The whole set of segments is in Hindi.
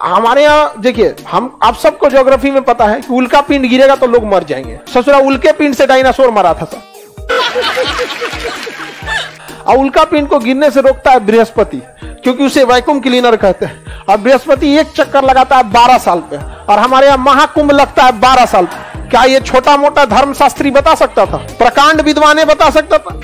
हमारे यहाँ देखिए, हम आप सबको ज्योग्राफी में पता है कि उल्का पिंड गिरेगा तो लोग मर जाएंगे। ससुरा उल्के पिंड से डायनासोर मरा था सब। और उल्का पिंड को गिरने से रोकता है बृहस्पति, क्योंकि उसे वैक्यूम क्लीनर कहते हैं। और बृहस्पति एक चक्कर लगाता है 12 साल पे, और हमारे यहाँ महाकुंभ लगता है 12 साल पे। क्या ये छोटा मोटा धर्मशास्त्री बता सकता था? प्रकांड विद्वाने बता सकता था?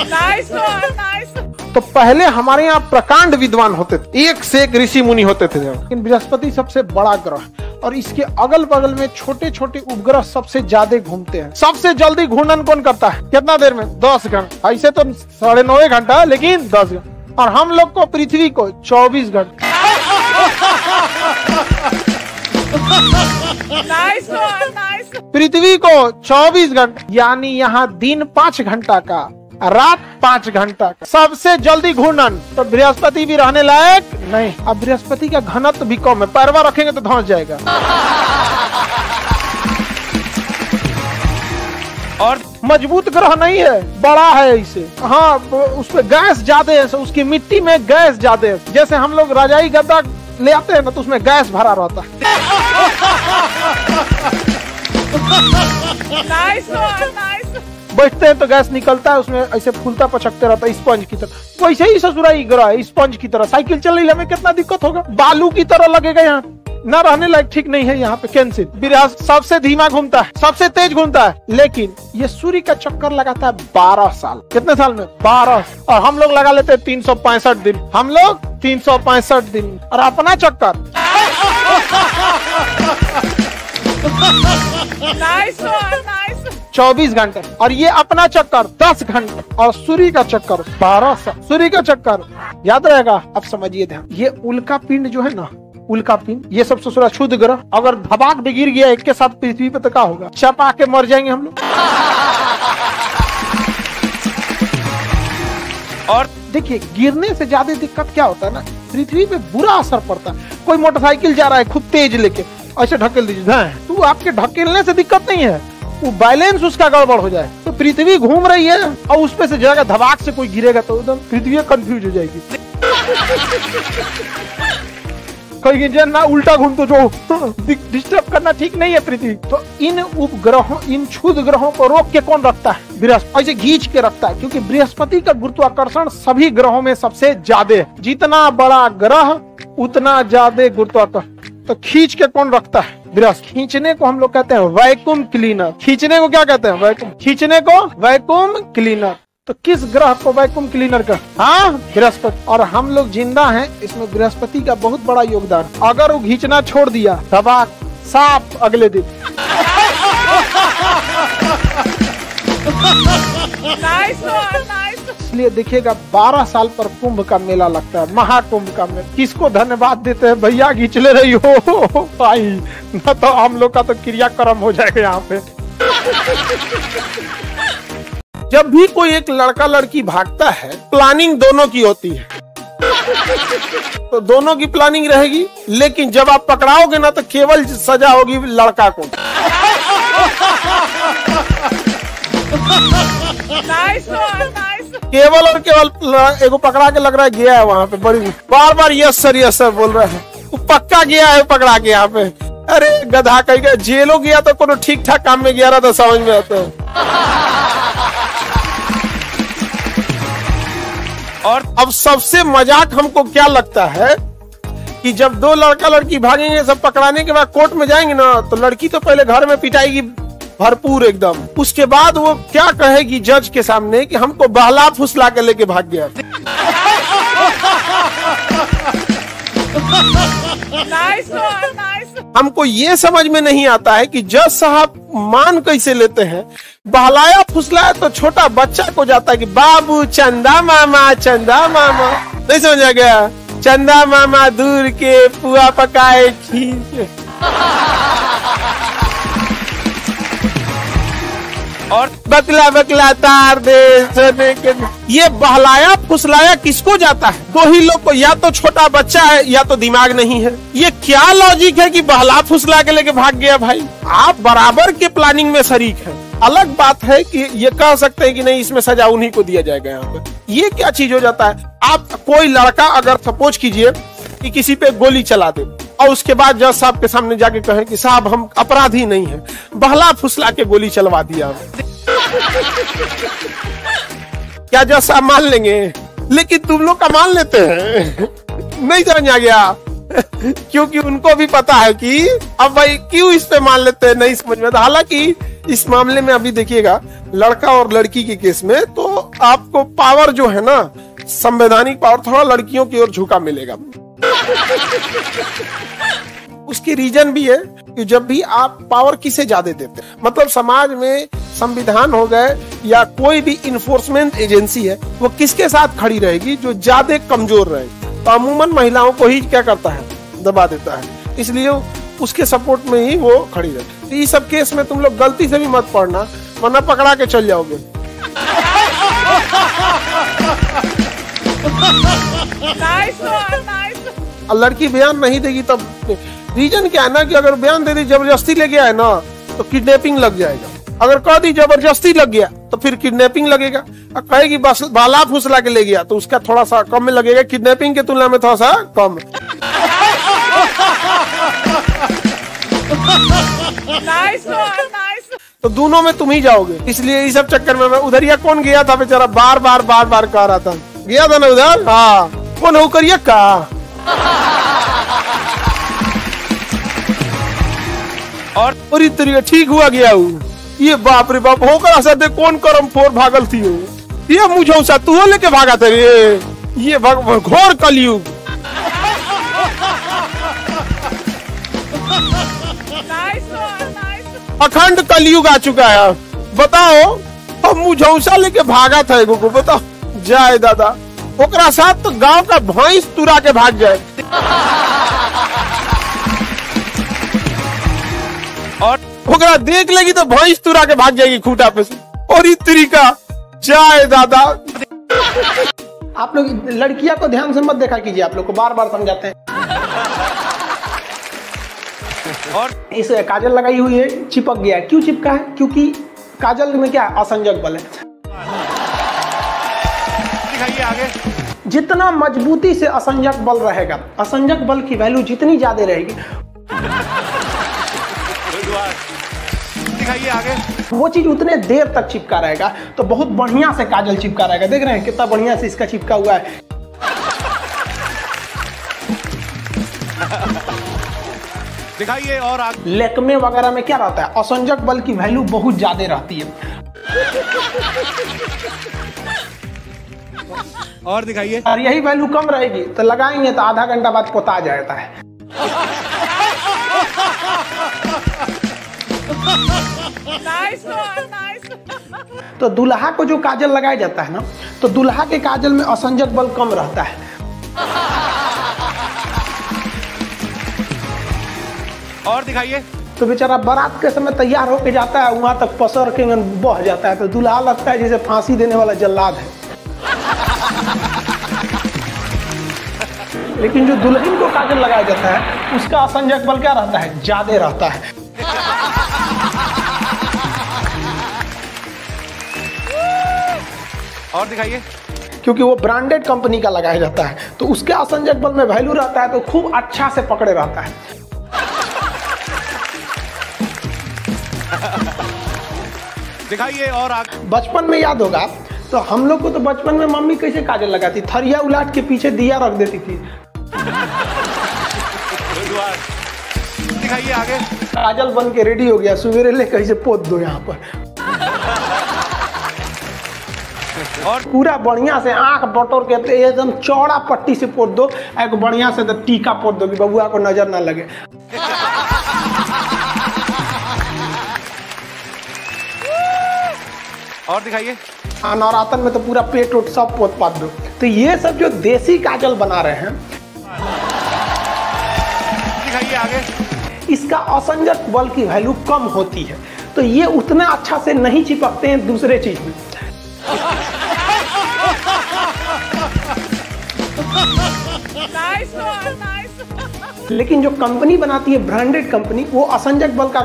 Nice nice. तो पहले हमारे यहाँ प्रकांड विद्वान होते थे, एक से एक ऋषि मुनि होते थे। लेकिन बृहस्पति सबसे बड़ा ग्रह, और इसके अगल बगल में छोटे छोटे उपग्रह सबसे ज्यादा घूमते हैं। सबसे जल्दी घूर्णन कौन करता है? कितना देर में? 10 घंटा। ऐसे तो 9.5 घंटा, लेकिन 10 घंटा। और हम लोग को, पृथ्वी को 24 घंटा। Nice nice. पृथ्वी को 24 घंटा, यानी यहाँ दिन 5 घंटा का, रात 5 घंटा का। सबसे जल्दी घूर्णन। तो बृहस्पति भी रहने लायक नहीं। अब बृहस्पति का घनत्व भी कम है, पैरवा रखेंगे तो धंस जाएगा। और मजबूत ग्रह नहीं है, बड़ा है इसे। हाँ, उसपे गैस ज्यादा है, उसकी मिट्टी में गैस ज्यादा है। जैसे हम लोग रजाई गद्दा ले आते हैं ना, तो उसमें गैस भरा रहता है। Nice nice. बैठते हैं तो गैस निकलता है, उसमें ऐसे फूलता पचकते रहता है स्पंज की तरह। वैसे ही ससुराई ग्रह है, स्पंज की तरह। साइकिल चल रही है, हमें कितना दिक्कत होगा, बालू की तरह लगेगा। यहाँ न रहने लायक, ठीक नहीं है यहाँ पे। कैंसिल। बृहस्पति सबसे धीमा घूमता है, सबसे तेज घूमता है, लेकिन ये सूर्य का चक्कर लगाता है 12 साल। कितने साल में? 12। और हम लोग लगा लेते हैं 365 दिन। हम लोग 365 दिन। और अपना चक्कर नाइस नाइस। 24 घंटे। और ये अपना चक्कर 10 घंटे। और सूर्य का चक्कर 12 साल। सूर्य का चक्कर याद रहेगा। अब समझिए ध्यान, ये उल्का पिंड जो है ना, उल्का पिंड, ये सब ससुरा क्षुद्र ग्रह, अगर धबाक भी गिर गया एक के साथ पृथ्वी पे तो क्या होगा? चपा के मर जाएंगे हम लोग। और देखिए, गिरने से ज्यादा दिक्कत क्या होता है ना, पृथ्वी पे बुरा असर पड़ता है। कोई मोटरसाइकिल जा रहा है खूब तेज लेके, ऐसे ढकेल दीजिए, तो आपके ढकेलने से दिक्कत नहीं है, वो बैलेंस उसका गड़बड़ हो जाए। तो पृथ्वी घूम रही है और उस पे से जाएगा, धबाक से कोई गिरेगा तो एकदम पृथ्वी कंफ्यूज हो जाएगी। कहीं ना उल्टा घूम तो जो डिस्टर्ब करना ठीक नहीं है पृथ्वी। तो इन उपग्रहों, इन क्षुद्र ग्रहों को रोक के कौन रखता है? बृहस्पति। ऐसे खींच के रखता है, क्योंकि बृहस्पति का गुरुत्वाकर्षण सभी ग्रहों में सबसे ज्यादा है। जितना बड़ा ग्रह उतना ज्यादा गुरुत्वाकर्षण। तो खींच के कौन रखता है? बृहस्पति। खींचने को हम लोग कहते हैं वैक्यूम क्लीनर। खींचने को क्या कहते हैं? वैक्यूम। खींचने को वैक्यूम क्लीनर। तो किस ग्रह को वैक्यूम क्लीनर का? हाँ, बृहस्पति। और हम लोग जिंदा हैं, इसमें बृहस्पति का बहुत बड़ा योगदान। अगर वो खींचना छोड़ दिया, धबाक साफ अगले दिन। इसलिए देखिएगा 12 साल पर कुंभ का मेला लगता है, महाकुंभ का मेला। किसको धन्यवाद देते हैं? भैया खींच ले रही हो भाई, न तो हम लोग का तो क्रियाक्रम हो जाएगा यहाँ पे। जब भी कोई एक लड़का लड़की भागता है, प्लानिंग दोनों की होती है, तो दोनों की प्लानिंग रहेगी। लेकिन जब आप पकड़ाओगे ना, तो केवल सजा होगी लड़का को। Nice nice. केवल और केवल एगो पकड़ा के लग रहा है गया है वहाँ पे, बड़ी बार बार यस सर बोल रहा है, वो पक्का गया है पकड़ा के यहाँ पे। अरे गधा कहीं गया, जेलों गया तो कोनो ठीक ठाक काम में गया रहा, तो समझ में आता है। और अब सबसे मजाक हमको क्या लगता है कि जब दो लड़का लड़की भागेंगे, सब पकड़ाने के बाद कोर्ट में जाएंगे ना, तो लड़की तो पहले घर में पिटाएगी भरपूर एकदम। उसके बाद वो क्या कहेगी जज के सामने कि हमको बहला फुसला के लेके भाग गया। Nice nice. हमको ये समझ में नहीं आता है कि जज साहब मान कैसे लेते हैं। बहलाया फुसलाया तो छोटा बच्चा को जाता है कि बाबू चंदा मामा, चंदा मामा। नहीं समझा गया? चंदा मामा दूर के पुआ पकाए खीर। और बकला बकला तार दे सोने के। ये बहलाया फुसलाया किसको जाता है? दो ही लोग को, या तो छोटा बच्चा है या तो दिमाग नहीं है। ये क्या लॉजिक है कि बहला फुसला के लेके भाग गया? भाई आप बराबर के प्लानिंग में शरीक हैं। अलग बात है कि ये कह सकते हैं कि नहीं, इसमें सजा उन्हीं को दिया जाएगा यहाँ पे। ये क्या चीज हो जाता है? आप कोई लड़का अगर सपोज कीजिए कि किसी पे गोली चला दे और उसके बाद जज साहब के सामने जाके कहे कि साहब हम अपराधी नहीं है, बहला फुसला के गोली चलवा दिया, क्या जज साहब मान लेंगे? लेकिन तुम लोग का मान लेते हैं। नहीं समझ आ गया? क्योंकि उनको भी पता है कि अब भाई क्यों इस पे मान लेते हैं, नहीं समझ में आता। हालांकि इस मामले में अभी देखिएगा, लड़का और लड़की के केस में तो आपको पावर जो है ना, संवैधानिक पावर थोड़ा लड़कियों की ओर झुका मिलेगा। उसकी रीजन भी है कि जब भी आप पावर किसे ज्यादा देते हैं, मतलब समाज में संविधान हो गए या कोई भी इन्फोर्समेंट एजेंसी है, वो किसके साथ खड़ी रहेगी? जो ज्यादा कमजोर रहेगी। तो अमूमन महिलाओं को ही क्या करता है? दबा देता है। इसलिए उसके सपोर्ट में ही वो खड़ी रहे। तो इस सब केस में तुम लोग गलती से भी मत पढ़ना, वरना पकड़ा के चल जाओगे। और लड़की बयान नहीं देगी तब रीजन क्या है ना, कि अगर बयान दे दी, जबरदस्ती ले गया है ना, तो किडनैपिंग लग जाएगा। अगर कह दी जबरदस्ती लग गया तो फिर किडनैपिंग लगेगा। और कहेगी बस बाला फुसला के ले गया तो उसका थोड़ा सा कम में लगेगा, किडनैपिंग की तुलना में थोड़ा सा कम। तो दोनों में तुम ही जाओगे। इसलिए इस सब चक्कर में मैं उधरिया कौन गया था बेचारा, बार बार कह रहा था, गया था ना उधर। हाँ, कौन हो करिए का और तरीके ठीक हुआ गया हूँ। ये बाप रे बाप, होकर असर कौन करम फोर भागल थी हो। ये मुझे सा तू लेके भागा था रे, ये घोर कलयुग। अखंड कलयुग आ चुका है। बताओ, अब मुझौसा लेके भागा था एगो को, बताओ। जाए दादा, ओकरा साथ तो गांव का भैंस तुरा के भाग जाए। और ओकरा देख लेगी तो भैंस तुरा के भाग जाएगी खूंटा पे से। और इस तरीका जाए दादा। आप लोग लड़कियां को ध्यान से मत देखा कीजिए, आप लोग को बार बार समझाते हैं। और इस काजल लगाई हुई है, चिपक गया है। क्यों चिपका है? क्योंकि काजल में क्या असंजक बल है। दिखाइए आगे। जितना मजबूती से असंजक बल रहेगा, असंजक बल की वैल्यू जितनी ज्यादा रहेगी, दिखाइए आगे, वो चीज उतने देर तक चिपका रहेगा। तो बहुत बढ़िया से काजल चिपका रहेगा। देख रहे हैं कितना बढ़िया से इसका चिपका हुआ है। दिखाइए और आगे। लेकमे वगैरह में क्या रहता है? असंजक बल की वैल्यू बहुत ज्यादा रहती है। और दिखाइए। और यही वैल्यू कम रहेगी तो लगाएंगे तो आधा घंटा बाद पोता जाता है। तो दुल्हा को जो काजल लगाया जाता है ना, तो दुल्हा के काजल में असंजक बल कम रहता है। और दिखाइए। तो बेचारा बारात के समय तैयार होके जाता है, वहां तक पसर के बह जाता है। तो दुल्हा लगता है जैसे फांसी देने वाला जल्लाद है। लेकिन जो दुल्हन को काजल लगाया जाता है, उसका असंजक बल क्या रहता है? ज्यादा रहता है। और दिखाइए। क्योंकि वो ब्रांडेड कंपनी का लगाया जाता है, तो उसके असंजक बल में वैल्यू रहता है, तो खूब अच्छा से पकड़े रहता है। दिखाइए और आगे। बचपन में याद होगा तो हम लोग को तो बचपन में मम्मी कैसे काजल लगाती? थरिया उलाट के पीछे दिया रख देती थी। दिखाइए आगे। काजल बन के रेडी हो गया, सवेरे ले कैसे पोत दो यहाँ पर। और पूरा बढ़िया से आंख बटोर के एकदम चौड़ा पट्टी से पोत दो, एक बढ़िया से टीका पोत दो कि बबुआ को नजर ना लगे। और दिखाइए। नवरातन में तो पूरा पेट उट सब पोत पात दो। तो ये सब जो देसी काजल बना रहे हैं, दिखाइए आगे, इसका असंजक बल की वैल्यू कम होती है, तो ये उतना अच्छा से नहीं चिपकते हैं दूसरे चीज में। लेकिन जो कंपनी बनाती है, ब्रांडेड कंपनी, वो असंजक बल का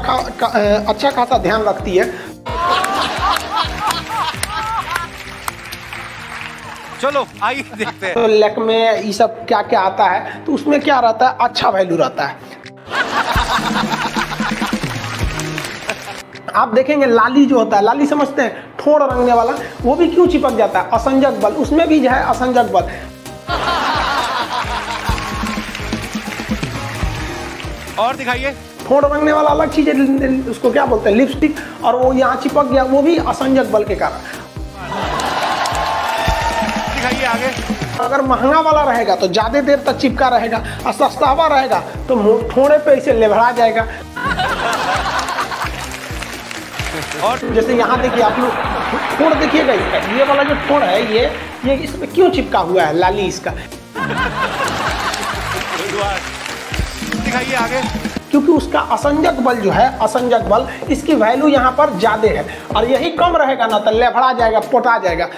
अच्छा खासा ध्यान रखती है। चलो आइए देखते हैं। तो लैक्मे ये सब क्या क्या आता है, तो उसमें क्या रहता है, अच्छा वैल्यू रहता है। आप देखेंगे लाली जो होता है, लाली समझते हैं, ठोड़ रंगने वाला, वो भी क्यों चिपक जाता है, असंजक बल, उसमें भी जो है असंजक बल। और दिखाइए। ठोड़ रंगने वाला अलग चीज है, उसको क्या बोलते हैं, लिपस्टिक, और वो यहाँ चिपक गया, वो भी असंजक बल के कारण। दिखाइए आगे। अगर महंगा वाला रहेगा तो ज्यादा देर तक चिपका रहेगा, और सस्ता वाला रहेगा तो ठोड़े पे इसे लेभड़ा जाएगा। और जैसे यहाँ देखिए आप लोग, ठोड़ देखिएगा इसका, ये वाला जो ठोड़ है, ये इसमें क्यों चिपका हुआ है, लाली इसका, दिखाइए आगे। क्योंकि उसका असंजक बल जो है, असंजक बल, इसकी वैल्यू यहाँ पर ज्यादा है, और यही कम रहेगा ना तो लेभड़ा जाएगा, पोटा जाएगा।